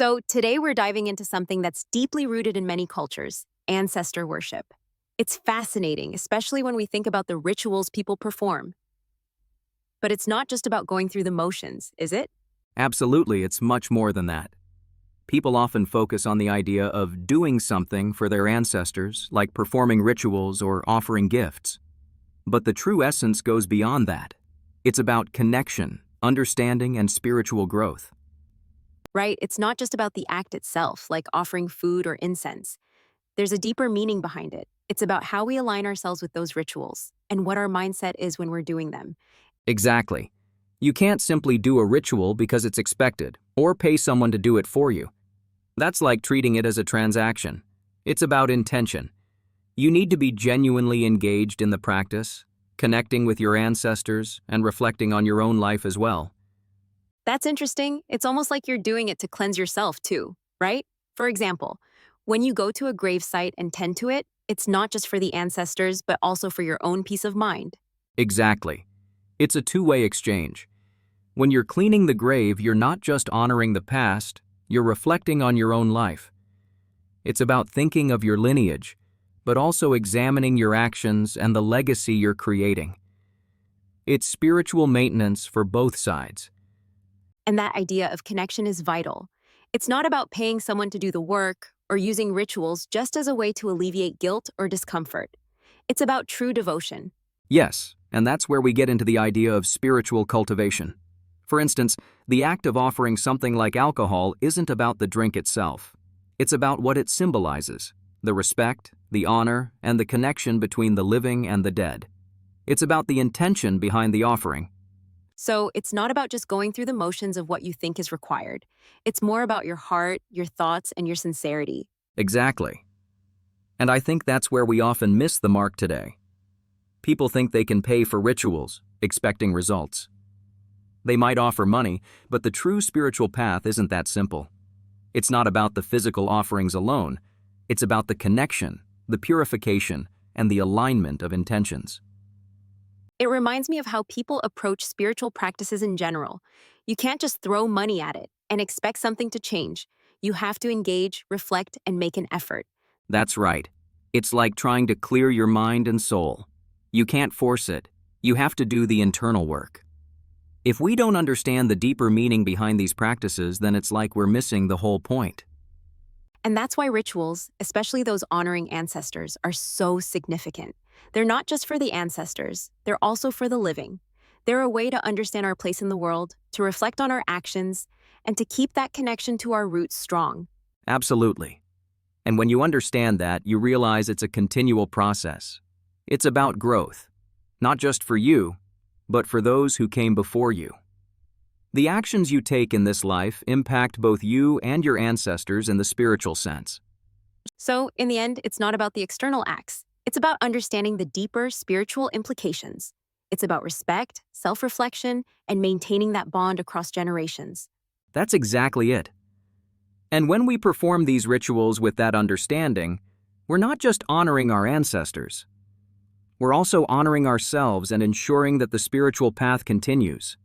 So, today we're diving into something that's deeply rooted in many cultures: ancestor worship. It's fascinating, especially when we think about the rituals people perform. But it's not just about going through the motions, is it? Absolutely, it's much more than that. People often focus on the idea of doing something for their ancestors, like performing rituals or offering gifts. But the true essence goes beyond that. It's about connection, understanding, and spiritual growth. Right? It's not just about the act itself, like offering food or incense. There's a deeper meaning behind it. It's about how we align ourselves with those rituals and what our mindset is when we're doing them. Exactly. You can't simply do a ritual because it's expected, or pay someone to do it for you. That's like treating it as a transaction. It's about intention. You need to be genuinely engaged in the practice, connecting with your ancestors, and reflecting on your own life as well. That's interesting. It's almost like you're doing it to cleanse yourself too, right? For example, when you go to a grave site and tend to it, it's not just for the ancestors, but also for your own peace of mind. Exactly. It's a two-way exchange. When you're cleaning the grave, you're not just honoring the past, you're reflecting on your own life. It's about thinking of your lineage, but also examining your actions and the legacy you're creating. It's spiritual maintenance for both sides. And that idea of connection is vital. It's not about paying someone to do the work or using rituals just as a way to alleviate guilt or discomfort. It's about true devotion. Yes, and that's where we get into the idea of spiritual cultivation. For instance, the act of offering something like alcohol isn't about the drink itself. It's about what it symbolizes: the respect, the honor, and the connection between the living and the dead. It's about the intention behind the offering. So it's not about just going through the motions of what you think is required. It's more about your heart, your thoughts, and your sincerity. Exactly. And I think that's where we often miss the mark today. People think they can pay for rituals, expecting results. They might offer money, but the true spiritual path isn't that simple. It's not about the physical offerings alone. It's about the connection, the purification, and the alignment of intentions. It reminds me of how people approach spiritual practices in general. You can't just throw money at it and expect something to change. You have to engage, reflect, and make an effort. That's right. It's like trying to clear your mind and soul. You can't force it. You have to do the internal work. If we don't understand the deeper meaning behind these practices, then it's like we're missing the whole point. And that's why rituals, especially those honoring ancestors, are so significant. They're not just for the ancestors, they're also for the living. They're a way to understand our place in the world, to reflect on our actions, and to keep that connection to our roots strong. Absolutely. And when you understand that, you realize it's a continual process. It's about growth, not just for you, but for those who came before you. The actions you take in this life impact both you and your ancestors in the spiritual sense. So, in the end, it's not about the external acts. It's about understanding the deeper spiritual implications. It's about respect, self-reflection, and maintaining that bond across generations. That's exactly it. And when we perform these rituals with that understanding, we're not just honoring our ancestors. We're also honoring ourselves and ensuring that the spiritual path continues.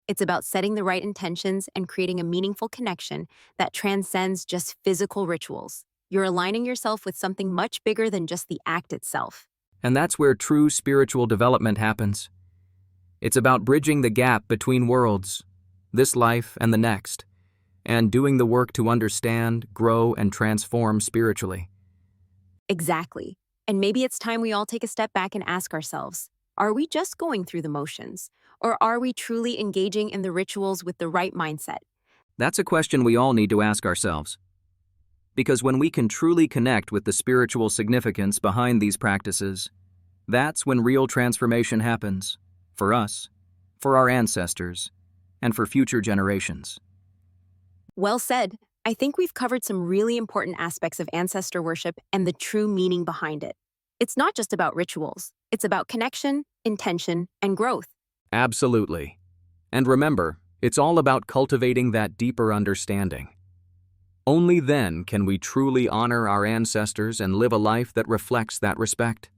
It's about setting the right intentions and creating a meaningful connection that transcends just physical rituals. You're aligning yourself with something much bigger than just the act itself. And that's where true spiritual development happens. It's about bridging the gap between worlds, this life and the next, and doing the work to understand, grow, and transform spiritually. Exactly. And maybe it's time we all take a step back and ask ourselves, are we just going through the motions? Or are we truly engaging in the rituals with the right mindset? That's a question we all need to ask ourselves. Because when we can truly connect with the spiritual significance behind these practices, that's when real transformation happens, for us, for our ancestors, and for future generations. Well said. I think we've covered some really important aspects of ancestor worship and the true meaning behind it. It's not just about rituals. It's about connection, intention, and growth. Absolutely. And remember, it's all about cultivating that deeper understanding. Only then can we truly honor our ancestors and live a life that reflects that respect.